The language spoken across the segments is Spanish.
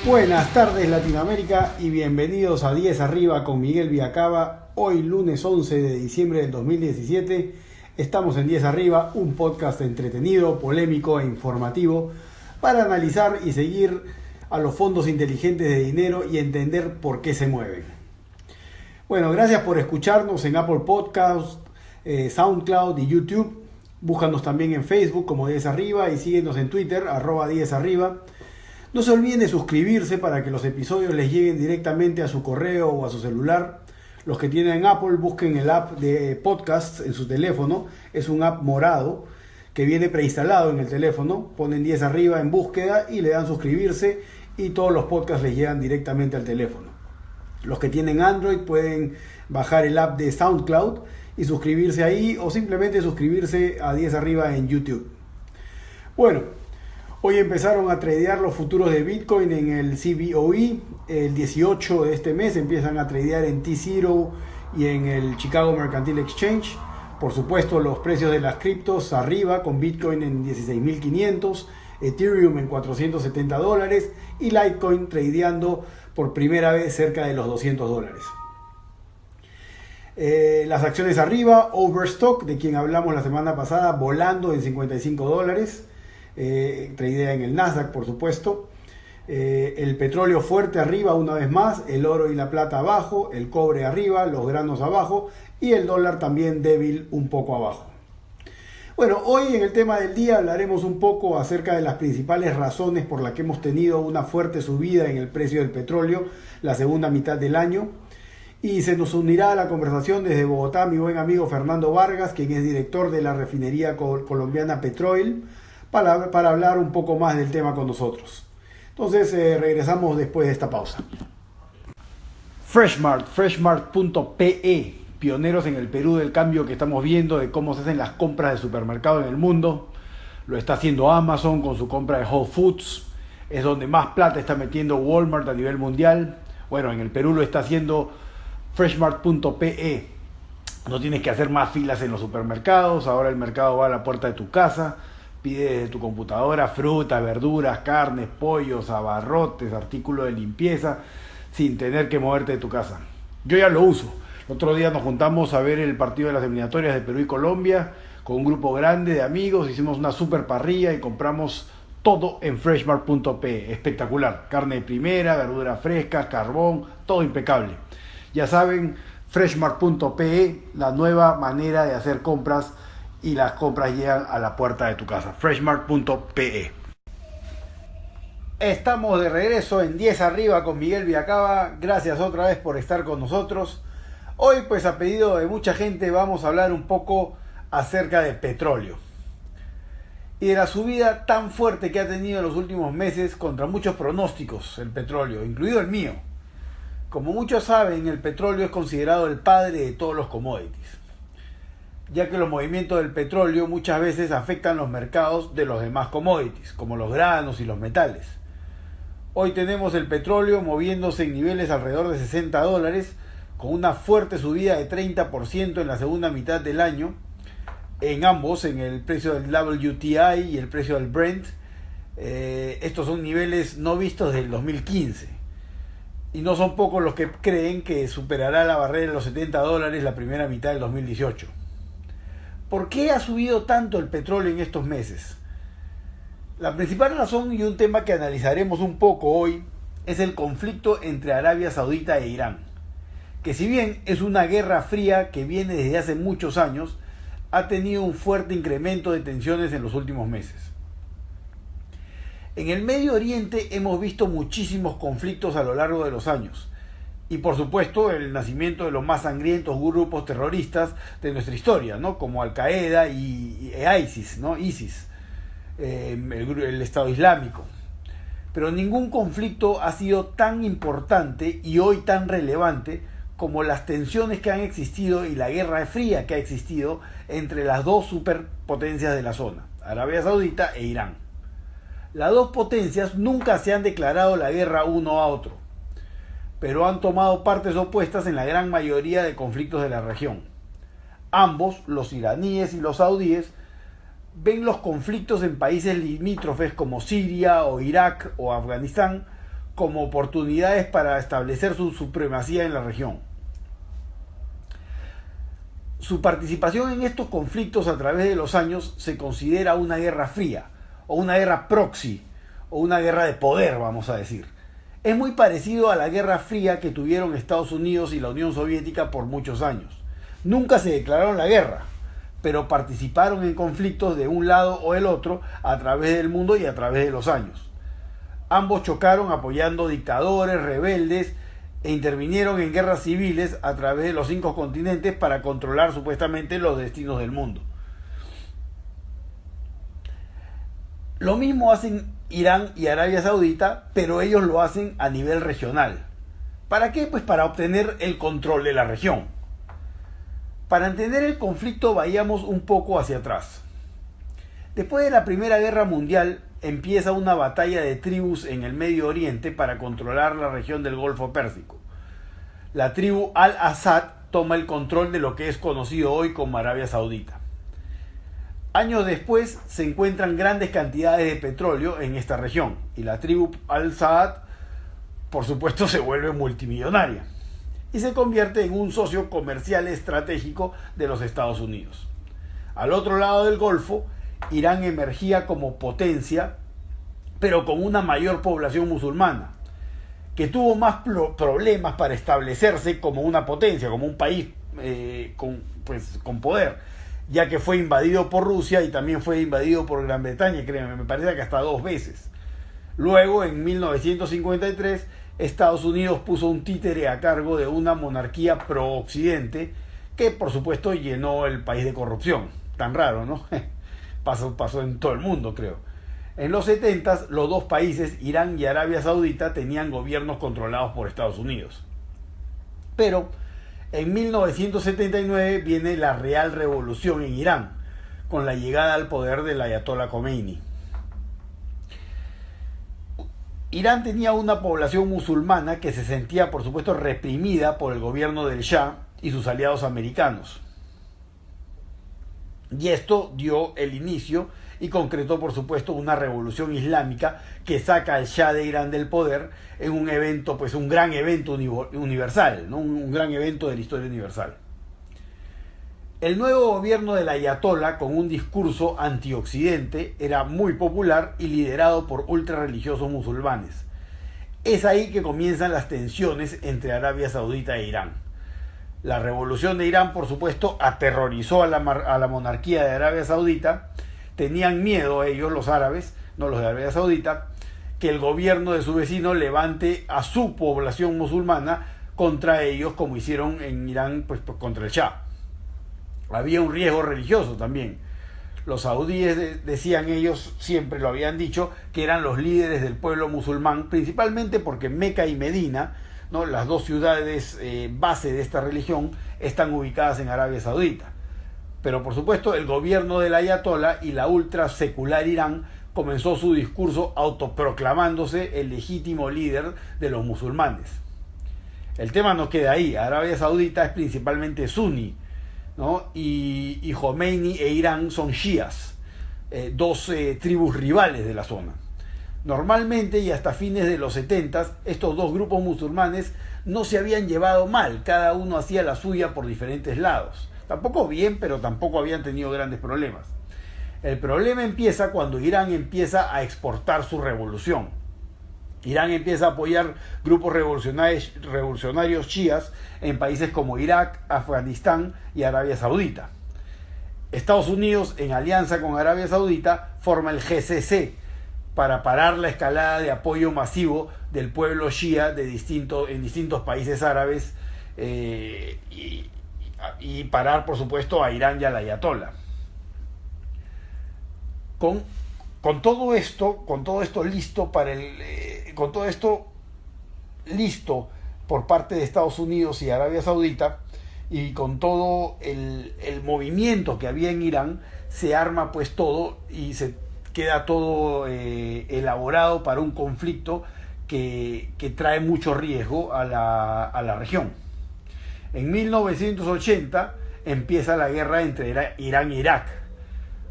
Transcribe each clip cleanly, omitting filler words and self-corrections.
Buenas tardes Latinoamérica y bienvenidos a 10 Arriba con Miguel Villacaba. Hoy lunes 11 de diciembre del 2017 estamos en 10 Arriba, un podcast entretenido, polémico e informativo para analizar y seguir a los fondos inteligentes de dinero y entender por qué se mueven. Bueno, gracias por escucharnos en Apple Podcasts, SoundCloud y YouTube. Búscanos también en Facebook como 10 Arriba y síguenos en Twitter, @10 Arriba. No se olviden de suscribirse para que los episodios les lleguen directamente a su correo o a su celular. Los que tienen Apple, busquen el app de podcast en su teléfono. Es un app morado que viene preinstalado en el teléfono. Ponen 10 Arriba en búsqueda y le dan suscribirse y todos los podcasts les llegan directamente al teléfono. Los que tienen Android pueden bajar el app de SoundCloud y suscribirse ahí o simplemente suscribirse a 10 Arriba en YouTube. Bueno, hoy empezaron a tradear los futuros de Bitcoin en el CBOE. El 18 de este mes empiezan a tradear en T0 y en el Chicago Mercantile Exchange. Por supuesto, los precios de las criptos arriba, con Bitcoin en 16.500, Ethereum en $470 y Litecoin tradeando por primera vez cerca de los $200. Las acciones arriba, Overstock, de quien hablamos la semana pasada, volando en $55. Tradea en el Nasdaq, por supuesto. El petróleo fuerte arriba una vez más, el oro y la plata abajo, el cobre arriba, los granos abajo y el dólar también débil un poco abajo. Bueno, hoy en el tema del día hablaremos un poco acerca de las principales razones por las que hemos tenido una fuerte subida en el precio del petróleo la segunda mitad del año. Y se nos unirá a la conversación desde Bogotá mi buen amigo Fernando Vargas, quien es director de la refinería colombiana Petroil, para hablar un poco más del tema con nosotros. Entonces regresamos después de esta pausa. Freshmart.pe, pioneros en el Perú del cambio que estamos viendo de cómo se hacen las compras de supermercado en el mundo. Lo está haciendo Amazon con su compra de Whole Foods. Es donde más plata está metiendo Walmart a nivel mundial. Bueno, en el Perú lo está haciendo Freshmart.pe. No tienes que hacer más filas en los supermercados. Ahora el mercado va a la puerta de tu casa. Pide desde tu computadora fruta, verduras, carnes, pollos, abarrotes, artículos de limpieza, sin tener que moverte de tu casa. Yo ya lo uso. El otro día nos juntamos a ver el partido de las eliminatorias de Perú y Colombia con un grupo grande de amigos. Hicimos una super parrilla y compramos todo en Freshmart.pe. Espectacular. Carne de primera, verduras frescas, carbón, todo impecable. Ya saben, Freshmart.pe, la nueva manera de hacer compras y las compras llegan a la puerta de tu casa. Freshmart.pe. Estamos de regreso en 10 Arriba con Miguel Villacaba. Gracias otra vez por estar con nosotros. Hoy, pues a pedido de mucha gente, vamos a hablar un poco acerca de petróleo y de la subida tan fuerte que ha tenido en los últimos meses contra muchos pronósticos el petróleo, incluido el mío. Como muchos saben, el petróleo es considerado el padre de todos los commodities, ya que los movimientos del petróleo muchas veces afectan los mercados de los demás commodities, como los granos y los metales. Hoy tenemos el petróleo moviéndose en niveles alrededor de $60, con una fuerte subida de 30% en la segunda mitad del año, en ambos, en el precio del WTI y el precio del Brent. Estos son niveles no vistos desde el 2015. Y no son pocos los que creen que superará la barrera de los $70 la primera mitad del 2018. ¿Por qué ha subido tanto el petróleo en estos meses? La principal razón, y un tema que analizaremos un poco hoy, es el conflicto entre Arabia Saudita e Irán, que si bien es una guerra fría que viene desde hace muchos años, ha tenido un fuerte incremento de tensiones en los últimos meses. En el Medio Oriente hemos visto muchísimos conflictos a lo largo de los años. Y por supuesto el nacimiento de los más sangrientos grupos terroristas de nuestra historia, ¿no? Como Al Qaeda y ISIS, ¿no? El Estado Islámico. Pero ningún conflicto ha sido tan importante y hoy tan relevante como las tensiones que han existido y la guerra fría que ha existido entre las dos superpotencias de la zona, Arabia Saudita e Irán. Las dos potencias nunca se han declarado la guerra uno a otro, pero han tomado partes opuestas en la gran mayoría de conflictos de la región. Ambos, los iraníes y los saudíes, ven los conflictos en países limítrofes como Siria o Irak o Afganistán como oportunidades para establecer su supremacía en la región. Su participación en estos conflictos a través de los años se considera una guerra fría, o una guerra proxy, o una guerra de poder, vamos a decir. Es muy parecido a la Guerra Fría que tuvieron Estados Unidos y la Unión Soviética por muchos años. Nunca se declararon la guerra, pero participaron en conflictos de un lado o el otro a través del mundo y a través de los años. Ambos chocaron apoyando dictadores, rebeldes, e intervinieron en guerras civiles a través de los 5 continentes para controlar supuestamente los destinos del mundo. Lo mismo hacen Irán y Arabia Saudita, pero ellos lo hacen a nivel regional. ¿Para qué? Pues para obtener el control de la región. Para entender el conflicto vayamos un poco hacia atrás. Después de la Primera Guerra Mundial empieza una batalla de tribus en el Medio Oriente para controlar la región del Golfo Pérsico. La tribu Al-Asad toma el control de lo que es conocido hoy como Arabia Saudita. Años después se encuentran grandes cantidades de petróleo en esta región y la tribu Al-Saad, por supuesto, se vuelve multimillonaria y se convierte en un socio comercial estratégico de los Estados Unidos. Al otro lado del Golfo, Irán emergía como potencia, pero con una mayor población musulmana, que tuvo más problemas para establecerse como una potencia, como un país con poder, ya que fue invadido por Rusia y también fue invadido por Gran Bretaña, créanme, me parece que hasta 2 veces. Luego, en 1953, Estados Unidos puso un títere a cargo de una monarquía pro-occidente que, por supuesto, llenó el país de corrupción. Tan raro, ¿no? Pasó en todo el mundo, creo. En los 70, los dos países, Irán y Arabia Saudita, tenían gobiernos controlados por Estados Unidos. Pero en 1979 viene la Real Revolución en Irán, con la llegada al poder del Ayatollah Khomeini. Irán tenía una población musulmana que se sentía, por supuesto, reprimida por el gobierno del Shah y sus aliados americanos. Y esto dio el inicio y concretó, por supuesto, una revolución islámica que saca al Shah de Irán del poder en un evento, pues un gran evento universal, ¿no? Un gran evento de la historia universal. El nuevo gobierno del Ayatollah, con un discurso antioccidente, era muy popular y liderado por ultrarreligiosos musulmanes. Es ahí que comienzan las tensiones entre Arabia Saudita e Irán. La revolución de Irán, por supuesto, aterrorizó a la monarquía de Arabia Saudita. Tenían miedo ellos, los árabes, no los de Arabia Saudita, que el gobierno de su vecino levante a su población musulmana contra ellos, como hicieron en Irán, pues contra el Shah. Había un riesgo religioso también. Los saudíes, decían ellos, siempre lo habían dicho, que eran los líderes del pueblo musulmán, principalmente porque Meca y Medina, ¿no?, las dos ciudades base de esta religión, están ubicadas en Arabia Saudita. Pero por supuesto el gobierno del Ayatollah y la ultra secular Irán comenzó su discurso autoproclamándose el legítimo líder de los musulmanes. El tema no queda ahí. Arabia Saudita es principalmente suní, ¿no? Y Khomeini e Irán son chiíes, dos tribus rivales de la zona. Normalmente y hasta fines de los 70, estos dos grupos musulmanes no se habían llevado mal, cada uno hacía la suya por diferentes lados. Tampoco bien, pero tampoco habían tenido grandes problemas. El problema empieza cuando Irán empieza a exportar su revolución. Irán empieza a apoyar grupos revolucionarios chiíes en países como Irak, Afganistán y Arabia Saudita. Estados Unidos, en alianza con Arabia Saudita, forma el GCC para parar la escalada de apoyo masivo del pueblo chií en distintos países árabes y parar, por supuesto, a Irán y al Ayatollah. Con todo esto listo por parte de Estados Unidos y Arabia Saudita, y con todo el movimiento que había en Irán, se arma pues todo y se queda todo elaborado para un conflicto que trae mucho riesgo a la región. En 1980 empieza la guerra entre Irán e Irak.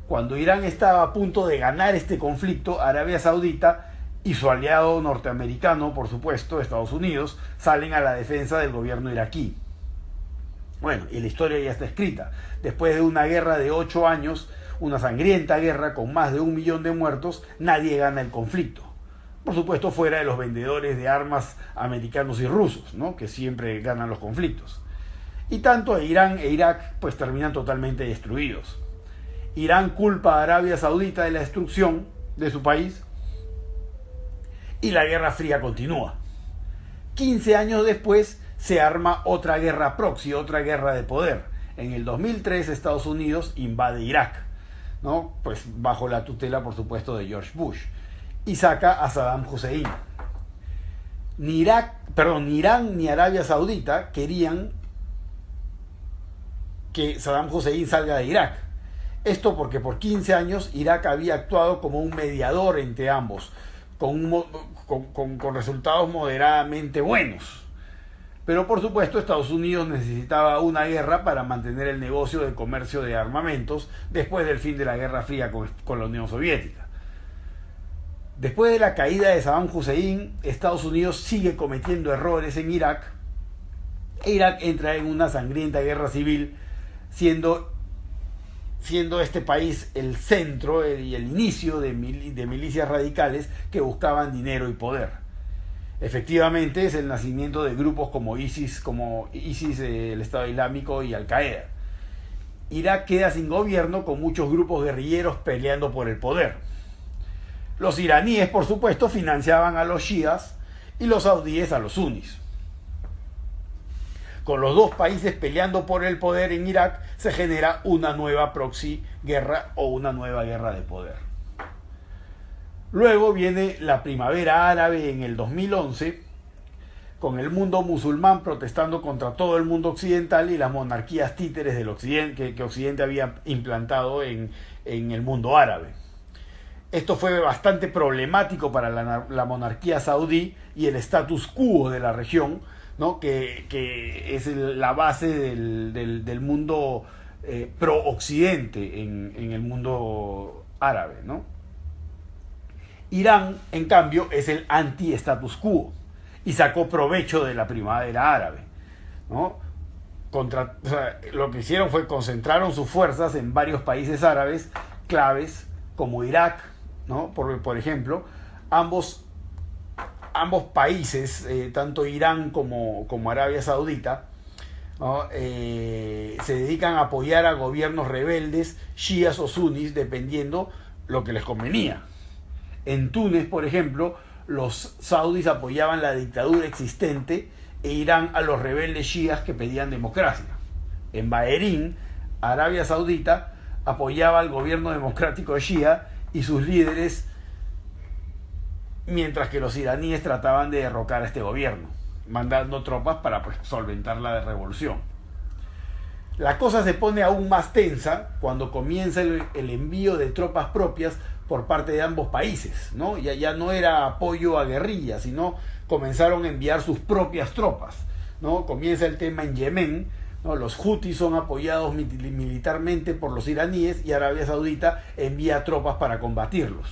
Cuando Irán estaba a punto de ganar este conflicto, Arabia Saudita y su aliado norteamericano, por supuesto, Estados Unidos, salen a la defensa del gobierno iraquí. Bueno, y la historia ya está escrita. Después de una guerra de 8 años, una sangrienta guerra con más de 1 millón de muertos, nadie gana el conflicto. Por supuesto, fuera de los vendedores de armas americanos y rusos, ¿no?, que siempre ganan los conflictos. Y tanto Irán e Irak pues terminan totalmente destruidos. Irán culpa a Arabia Saudita de la destrucción de su país y la Guerra Fría continúa. 15 años después se arma otra guerra proxy, otra guerra de poder. En el 2003 Estados Unidos invade Irak, ¿no?, pues bajo la tutela, por supuesto, de George Bush, y saca a Saddam Hussein. Ni Irán ni Arabia Saudita querían que Saddam Hussein salga de Irak. Esto porque por 15 años Irak había actuado como un mediador entre ambos, con resultados moderadamente buenos. Pero por supuesto Estados Unidos necesitaba una guerra para mantener el negocio de comercio de armamentos después del fin de la Guerra Fría con la Unión Soviética. Después de la caída de Saddam Hussein, Estados Unidos sigue cometiendo errores en Irak, e Irak entra en una sangrienta guerra civil, siendo este país el centro y el inicio de milicias radicales que buscaban dinero y poder. Efectivamente, es el nacimiento de grupos como ISIS, el Estado Islámico y Al-Qaeda. Irak queda sin gobierno, con muchos grupos guerrilleros peleando por el poder. Los iraníes, por supuesto, financiaban a los chiíes y los saudíes a los sunnis. Con los dos países peleando por el poder en Irak, se genera una nueva proxy guerra o una nueva guerra de poder. Luego viene la primavera árabe en el 2011, con el mundo musulmán protestando contra todo el mundo occidental y las monarquías títeres del Occidente que Occidente había implantado en el mundo árabe. Esto fue bastante problemático para la monarquía saudí y el status quo de la región, ¿no?, que es la base del mundo pro-occidente en el mundo árabe, ¿no? Irán, en cambio, es el anti-status quo y sacó provecho de la primavera árabe, ¿no? Lo que hicieron fue concentraron sus fuerzas en varios países árabes claves como Irak, ¿no? Por ejemplo, ambos países, tanto Irán como Arabia Saudita, ¿no?, se dedican a apoyar a gobiernos rebeldes, chiíes o sunnis, dependiendo lo que les convenía. En Túnez, por ejemplo, los saudis apoyaban la dictadura existente e Irán a los rebeldes chiíes que pedían democracia. En Bahrein, Arabia Saudita apoyaba al gobierno democrático chií y sus líderes, mientras que los iraníes trataban de derrocar a este gobierno, mandando tropas para solventar la revolución. La cosa se pone aún más tensa cuando comienza el envío de tropas propias por parte de ambos países, ¿no? Ya no era apoyo a guerrillas, sino comenzaron a enviar sus propias tropas, ¿no? Comienza el tema en Yemen, ¿no? Los hutis son apoyados militarmente por los iraníes y Arabia Saudita envía tropas para combatirlos.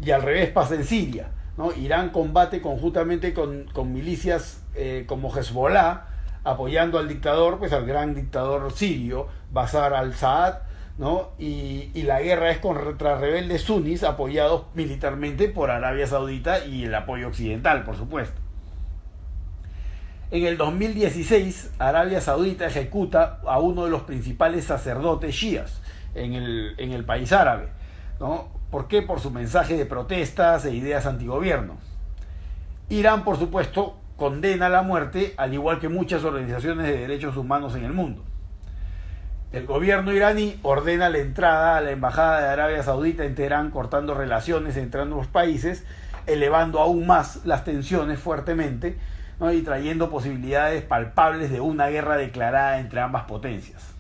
Y al revés pasa en Siria, ¿no? Irán combate conjuntamente con milicias como Hezbollah, apoyando al dictador, pues al gran dictador sirio, Bashar al-Assad, ¿no? Y la guerra es contra rebeldes sunnis apoyados militarmente por Arabia Saudita y el apoyo occidental, por supuesto. En el 2016, Arabia Saudita ejecuta a uno de los principales sacerdotes chiíes en el país árabe, ¿no? ¿Por qué? Por su mensaje de protestas e ideas antigobierno. Irán, por supuesto, condena la muerte, al igual que muchas organizaciones de derechos humanos en el mundo. El gobierno iraní ordena la entrada a la embajada de Arabia Saudita en Teherán, cortando relaciones entre ambos países, elevando aún más las tensiones fuertemente, ¿no? Y trayendo posibilidades palpables de una guerra declarada entre ambas potencias.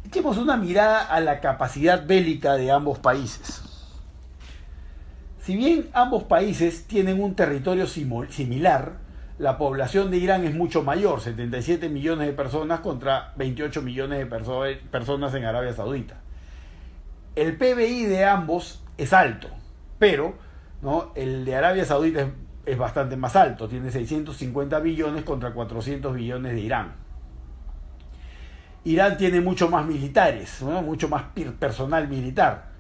Echemos una mirada a la capacidad bélica de ambos países. Si bien ambos países tienen un territorio similar, la población de Irán es mucho mayor, 77 millones de personas contra 28 millones de personas en Arabia Saudita. El PBI de ambos es alto, pero ¿no? El de Arabia Saudita es bastante más alto, tiene 650 billones contra 400 billones de Irán. Irán tiene mucho más militares, ¿no? Mucho más personal militar.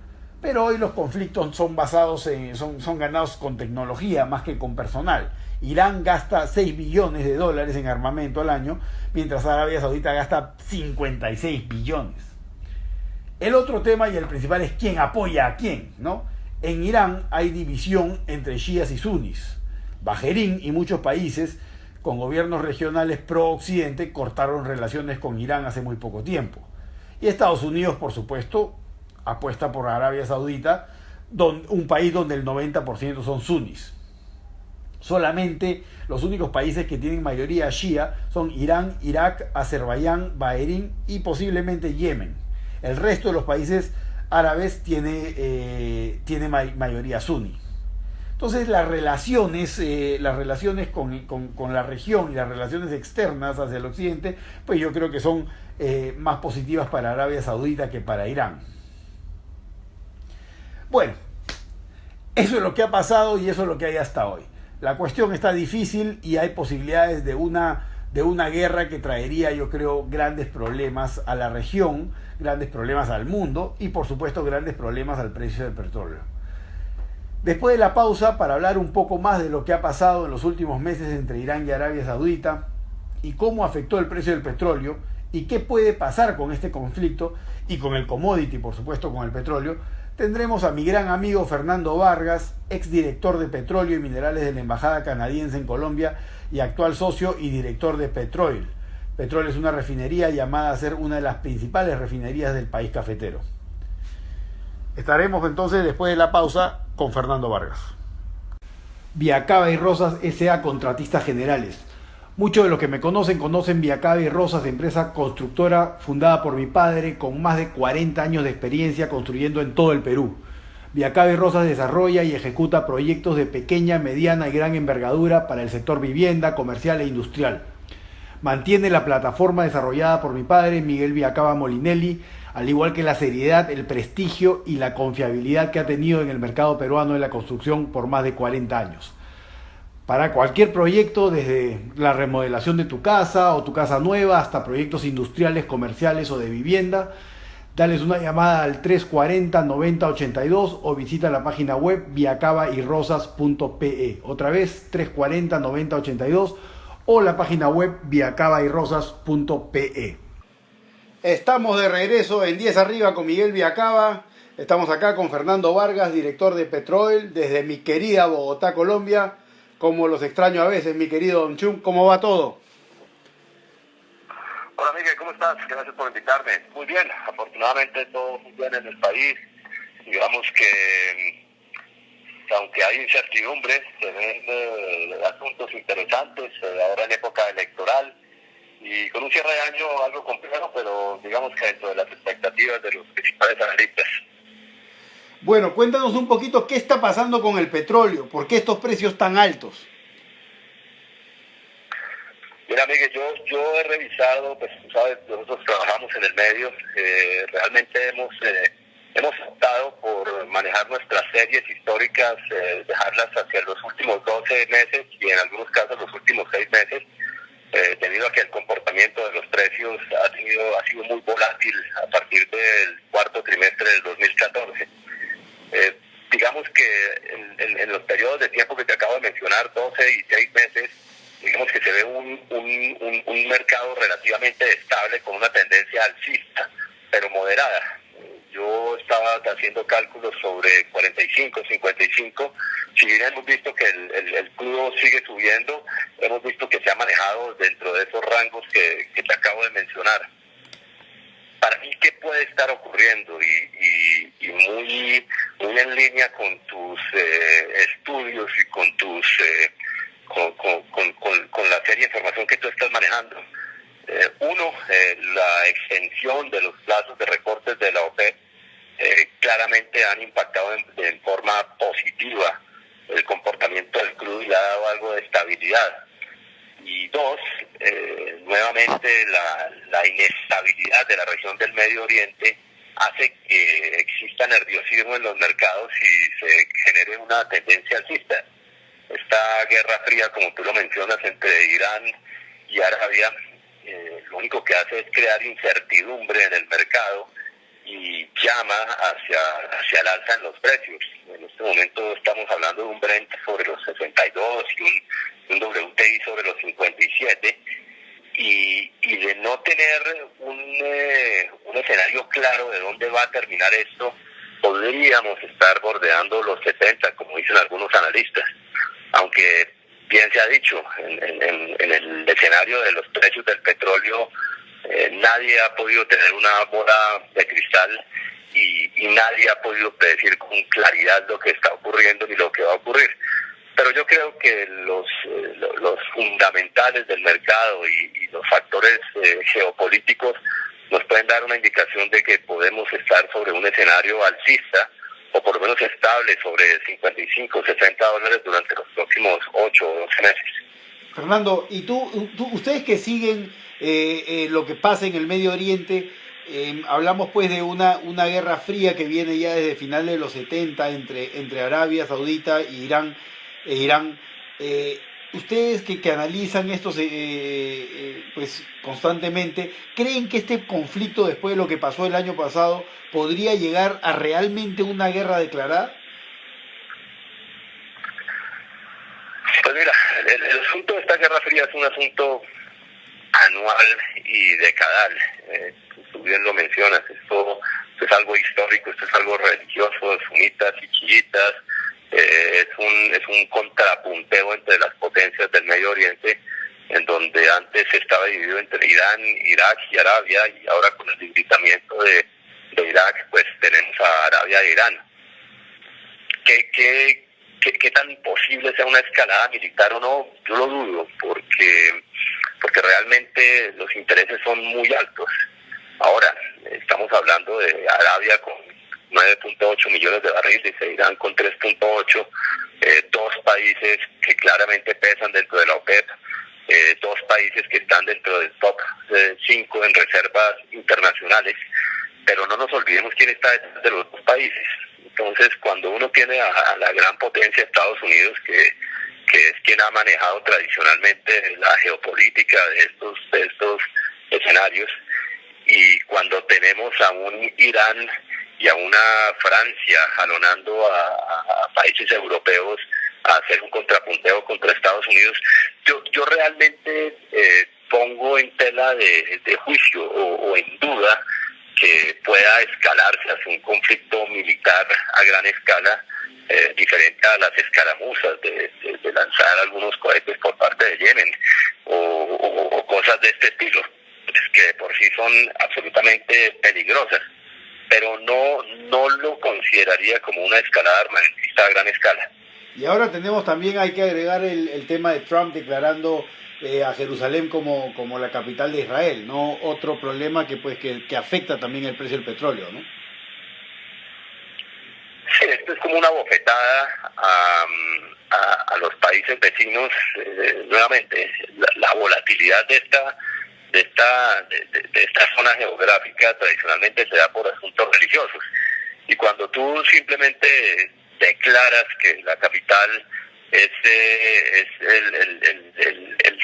Pero hoy los conflictos son basados son ganados con tecnología más que con personal. Irán gasta 6 billones de dólares en armamento al año, mientras Arabia Saudita gasta 56 billones. El otro tema y el principal es quién apoya a quién, ¿no? En Irán hay división entre chiíes y sunis. Bahrein y muchos países con gobiernos regionales pro-occidente cortaron relaciones con Irán hace muy poco tiempo. Y Estados Unidos, por supuesto, apuesta por Arabia Saudita, un país donde el 90% son sunis. Solamente los únicos países que tienen mayoría shia son Irán, Irak, Azerbaiyán, Bahrein y posiblemente Yemen. El resto de los países árabes tiene mayoría suní. Entonces las relaciones con la región y las relaciones externas hacia el occidente, pues yo creo que son más positivas para Arabia Saudita que para Irán. Bueno, eso es lo que ha pasado y eso es lo que hay hasta hoy. La cuestión está difícil y hay posibilidades de una guerra que traería, yo creo, grandes problemas a la región, grandes problemas al mundo y por supuesto grandes problemas al precio del petróleo. Después de la pausa, para hablar un poco más de lo que ha pasado en los últimos meses entre Irán y Arabia Saudita y cómo afectó el precio del petróleo y qué puede pasar con este conflicto y con el commodity, por supuesto, con el petróleo, tendremos a mi gran amigo Fernando Vargas, exdirector de Petróleo y Minerales de la Embajada Canadiense en Colombia y actual socio y director de Petroil. Petroil es una refinería llamada a ser una de las principales refinerías del país cafetero. Estaremos entonces después de la pausa con Fernando Vargas. Viacaba y Rosas S.A. Contratistas Generales. Muchos de los que me conocen Viacaba y Rosas, empresa constructora fundada por mi padre con más de 40 años de experiencia construyendo en todo el Perú. Viacaba y Rosas desarrolla y ejecuta proyectos de pequeña, mediana y gran envergadura para el sector vivienda, comercial e industrial. Mantiene la plataforma desarrollada por mi padre, Miguel Viacaba Molinelli, al igual que la seriedad, el prestigio y la confiabilidad que ha tenido en el mercado peruano de la construcción por más de 40 años. Para cualquier proyecto, desde la remodelación de tu casa o tu casa nueva hasta proyectos industriales, comerciales o de vivienda, dales una llamada al 340-9082 o visita la página web viacabaayrosas.pe. Otra vez, 340-9082 o la página web viacabaayrosas.pe. Estamos de regreso en 10 Arriba con Miguel Viacaba. Estamos acá con Fernando Vargas, director de Petroil, desde mi querida Bogotá, Colombia. Como los extraño a veces, mi querido Don Chum. ¿Cómo va todo? Hola Miguel, ¿cómo estás? Gracias por invitarme. Muy bien, afortunadamente todo muy bien en el país. Digamos que aunque hay incertidumbres, se ven asuntos interesantes ahora en época electoral y con un cierre de año algo complejo, pero digamos que dentro de las expectativas de los principales analistas. Bueno, cuéntanos un poquito qué está pasando con el petróleo, por qué estos precios tan altos. Mira, Miguel, yo he revisado, pues tú sabes, nosotros trabajamos en el medio, realmente hemos optado por manejar nuestras series históricas, dejarlas hacia los últimos 12 meses y en algunos casos los últimos 6 meses, debido a que el comportamiento de los precios ha sido muy volátil a partir del cuarto trimestre del 2014. Digamos que en los periodos de tiempo que te acabo de mencionar, 12 y 6 meses, digamos que se ve un mercado relativamente estable con una tendencia alcista, pero moderada. Yo estaba haciendo cálculos sobre 45, 55. Si bien hemos visto que el crudo sigue subiendo, hemos visto que se ha manejado dentro de esos rangos que te acabo de mencionar. Para mí, ¿qué puede estar ocurriendo? Y muy en línea con tus estudios y con tus con la serie de información que tú estás manejando. La extensión de los plazos de recortes de la OPEP claramente han impactado en forma positiva el comportamiento del crudo y le ha dado algo de estabilidad. Y dos, nuevamente la inestabilidad de la región del Medio Oriente hace que exista nerviosismo en los mercados y se genere una tendencia alcista. Esta guerra fría, como tú lo mencionas, entre Irán y Arabia, lo único que hace es crear incertidumbre en el mercado y llama hacia el alza en los precios. En este momento estamos hablando de un Brent sobre los 62 y un WTI sobre los 57, y de no tener un escenario claro de dónde va a terminar esto, podríamos estar bordeando los 70, como dicen algunos analistas. Aunque bien se ha dicho, en el escenario de los precios del petróleo, nadie ha podido tener una bola de cristal y nadie ha podido predecir con claridad lo que está ocurriendo ni lo que va a ocurrir. Pero yo creo que los fundamentales del mercado y los factores geopolíticos nos pueden dar una indicación de que podemos estar sobre un escenario alcista, o por lo menos estable sobre 55, 60 dólares durante los próximos 8 o 12 meses. Fernando, y ustedes que siguen lo que pasa en el Medio Oriente, hablamos pues de una guerra fría que viene ya desde finales de los 70 entre Arabia Saudita e Irán. Ustedes que analizan esto pues constantemente, ¿creen que este conflicto, después de lo que pasó el año pasado, podría llegar a realmente una guerra declarada? Pues mira, el asunto de esta guerra fría es un asunto anual y decadal. Tú bien lo mencionas, esto es algo histórico, esto es algo religioso, sunitas y chiitas. Es un contrapunteo entre las potencias del Medio Oriente, en donde antes estaba dividido entre Irán, Irak y Arabia, y ahora con el debilitamiento de Irak, pues tenemos a Arabia e Irán. ¿Qué tan posible sea una escalada militar o no? Yo lo dudo, porque realmente los intereses son muy altos. Ahora, estamos hablando de Arabia con 9.8 millones de barriles, e Irán con 3.8, dos países que claramente pesan dentro de la OPEP, dos países que están dentro del top 5 en reservas internacionales, pero no nos olvidemos quién está detrás de los dos países. Entonces, cuando uno tiene a la gran potencia Estados Unidos, que es quien ha manejado tradicionalmente la geopolítica de estos escenarios, y cuando tenemos a un Irán y a una Francia jalonando a países europeos a hacer un contrapunteo contra Estados Unidos, yo realmente pongo en tela de juicio o en duda que pueda escalarse hacia un conflicto militar a gran escala, diferente a las escaramuzas de lanzar algunos cohetes por parte de Yemen o cosas de este estilo, que de por sí son absolutamente peligrosas, pero no lo consideraría como una escalada armamentista a gran escala. Y ahora también hay que agregar el tema de Trump declarando a Jerusalén como la capital de Israel, ¿no? Otro problema que afecta también el precio del petróleo, ¿no? Sí, esto es como una bofetada a los países vecinos. Nuevamente, la volatilidad de esta zona geográfica tradicionalmente se da por asuntos religiosos. Y cuando tú simplemente declaras que la capital es el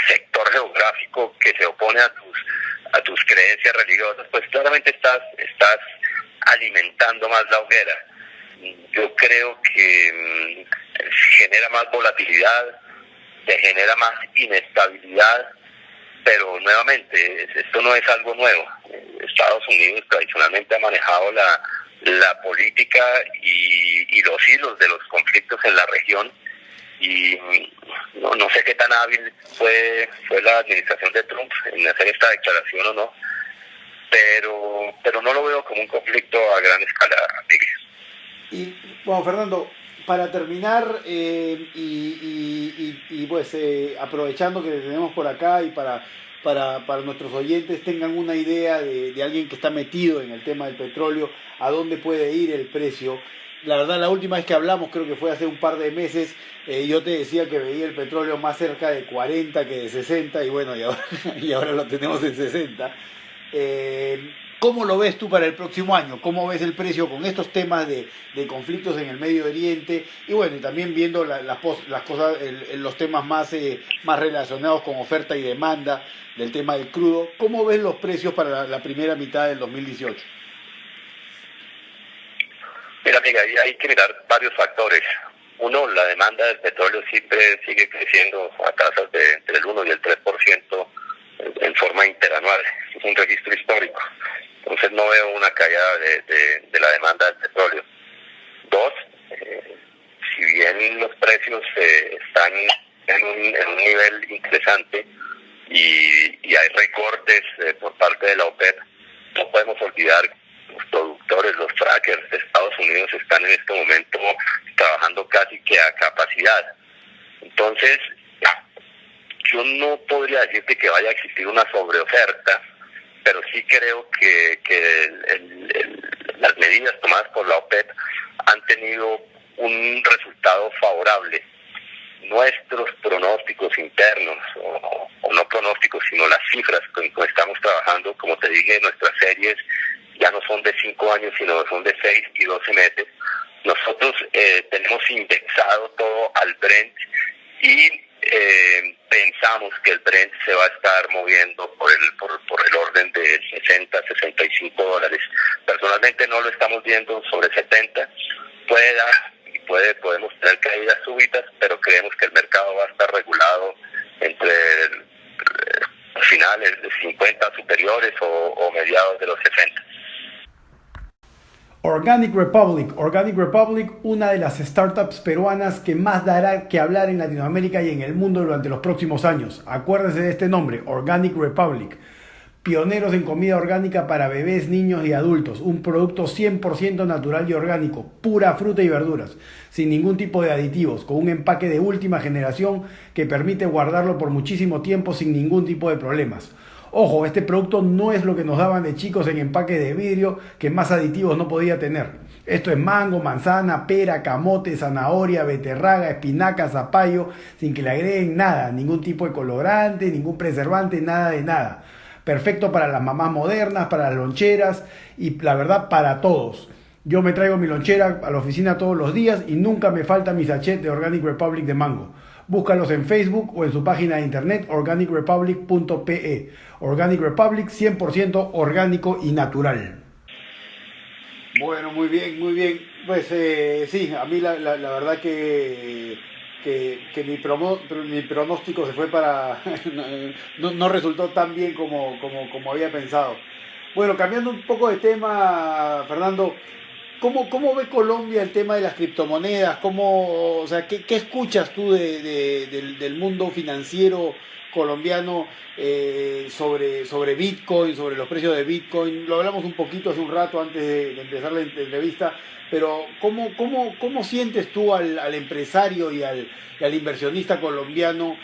sector geográfico que se opone a tus creencias religiosas, pues claramente estás alimentando más la hoguera. Yo creo que genera más volatilidad, te genera más inestabilidad, pero nuevamente esto no es algo nuevo. Estados Unidos tradicionalmente ha manejado la política y los hilos de los conflictos en la región, y no sé qué tan hábil fue la administración de Trump en hacer esta declaración o no, pero no lo veo como un conflicto a gran escala, Miguel. Y bueno, Fernando, para terminar pues aprovechando que te tenemos por acá y para nuestros oyentes tengan una idea de alguien que está metido en el tema del petróleo, a dónde puede ir el precio. La verdad, la última vez que hablamos, creo que fue hace un par de meses, yo te decía que veía el petróleo más cerca de 40 que de 60, y bueno, y ahora lo tenemos en 60. ¿Cómo lo ves tú para el próximo año? ¿Cómo ves el precio con estos temas de conflictos en el Medio Oriente? Y bueno, y también viendo las cosas, los temas más relacionados con oferta y demanda del tema del crudo. ¿Cómo ves los precios para la primera mitad del 2018? Mira, amiga, hay que mirar varios factores. Uno, la demanda del petróleo siempre sigue creciendo a tasas de entre el 1 y el 3% en forma interanual. Es un registro histórico. Entonces no veo una caída de la demanda del petróleo. Dos, si bien los precios están en un nivel interesante y hay recortes por parte de la OPEP, no podemos olvidar que los productores, los frackers de Estados Unidos están en este momento trabajando casi que a capacidad. Entonces, yo no podría decirte que vaya a existir una sobreoferta, pero sí creo que las medidas tomadas por la OPEP han tenido un resultado favorable. Nuestros pronósticos internos, o no pronósticos, sino las cifras con las que estamos trabajando, como te dije, nuestras series ya no son de 5 años, sino son de 6 y 12 meses. Nosotros tenemos indexado todo al Brent y pensamos que el Brent se va a estar moviendo por el orden de 60, 65 dólares. Personalmente no lo estamos viendo sobre 70. Podemos tener caídas súbitas, pero creemos que el mercado va a estar regulado entre finales de 50 superiores o mediados de los 60. Organic Republic, una de las startups peruanas que más dará que hablar en Latinoamérica y en el mundo durante los próximos años. Acuérdense de este nombre, Organic Republic. Pioneros en comida orgánica para bebés, niños y adultos. Un producto 100% natural y orgánico, pura fruta y verduras, sin ningún tipo de aditivos, con un empaque de última generación que permite guardarlo por muchísimo tiempo sin ningún tipo de problemas. Ojo, este producto no es lo que nos daban de chicos en empaque de vidrio, que más aditivos no podía tener. Esto es mango, manzana, pera, camote, zanahoria, beterraga, espinaca, zapallo, sin que le agreguen nada, ningún tipo de colorante, ningún preservante, nada de nada. Perfecto para las mamás modernas, para las loncheras y la verdad para todos. Yo me traigo mi lonchera a la oficina todos los días y nunca me falta mi sachet de Organic Republic de mango. Búscalos en Facebook o en su página de internet organicrepublic.pe. Organic Republic 100% orgánico y natural. Bueno, muy bien, muy bien. Pues sí, a mí la verdad que mi pronóstico se fue para... no resultó tan bien como había pensado. Bueno, cambiando un poco de tema, Fernando, ¿cómo ve Colombia el tema de las criptomonedas? O sea, ¿qué escuchas tú del mundo financiero colombiano sobre Bitcoin, sobre los precios de Bitcoin? Lo hablamos un poquito hace un rato antes de empezar la entrevista, pero ¿cómo sientes tú al empresario y al inversionista colombiano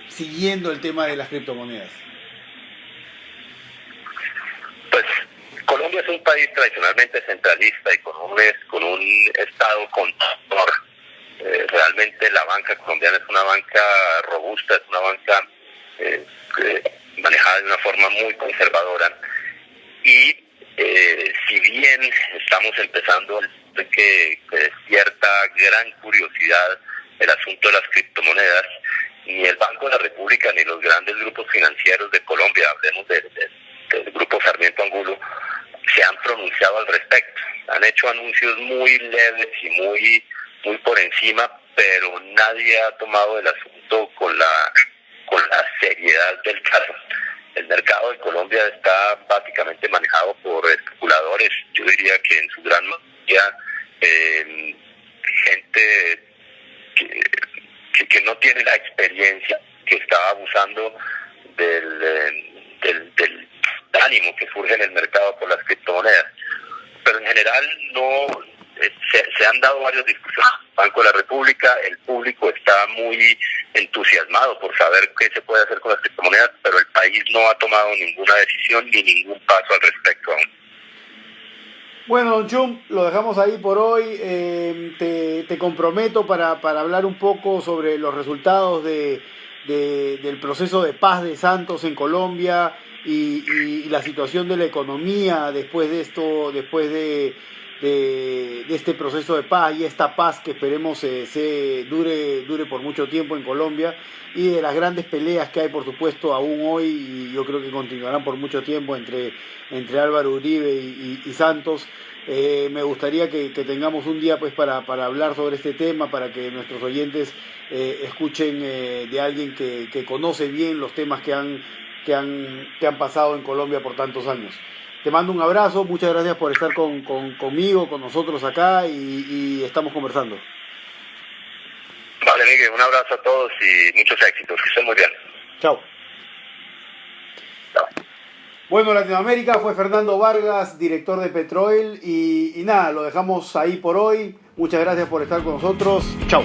siguiendo el tema de las criptomonedas? Pues Colombia es un país tradicionalmente centralista y con un Estado contador. Realmente la banca colombiana es una banca robusta, es una banca manejada de una forma muy conservadora. Y si bien estamos empezando a ver que despierta gran curiosidad el asunto de las criptomonedas, ni el Banco de la República ni los grandes grupos financieros de Colombia, hablemos del Grupo Sarmiento Angulo, se han pronunciado al respecto. Han hecho anuncios muy leves y muy por encima, pero nadie ha tomado el asunto con la seriedad del caso. El mercado de Colombia está básicamente manejado por especuladores. Yo diría que en su gran mayoría gente que no tiene la experiencia, que está abusando del ánimo que surge en el mercado por las criptomonedas. Pero en general se han dado varias discusiones. Banco de la República, el público está muy entusiasmado por saber qué se puede hacer con las criptomonedas, pero el país no ha tomado ninguna decisión ni ningún paso al respecto aún. Bueno, don Chum, lo dejamos ahí por hoy. Te comprometo para hablar un poco sobre los resultados del proceso de paz de Santos en Colombia, y la situación de la economía después de esto, después de este proceso de paz y esta paz que esperemos se dure por mucho tiempo en Colombia, y de las grandes peleas que hay, por supuesto, aún hoy, y yo creo que continuarán por mucho tiempo entre Álvaro Uribe y Santos. Me gustaría que tengamos un día pues para hablar sobre este tema, para que nuestros oyentes escuchen de alguien que conoce bien los temas que han pasado en Colombia por tantos años. Te mando un abrazo, muchas gracias por estar conmigo, con nosotros acá, y estamos conversando. Vale, Miguel, un abrazo a todos y muchos éxitos, que estén muy bien. Chao. Chao. Bueno, Latinoamérica fue Fernando Vargas, director de Petroel, y nada, lo dejamos ahí por hoy. Muchas gracias por estar con nosotros. Chao.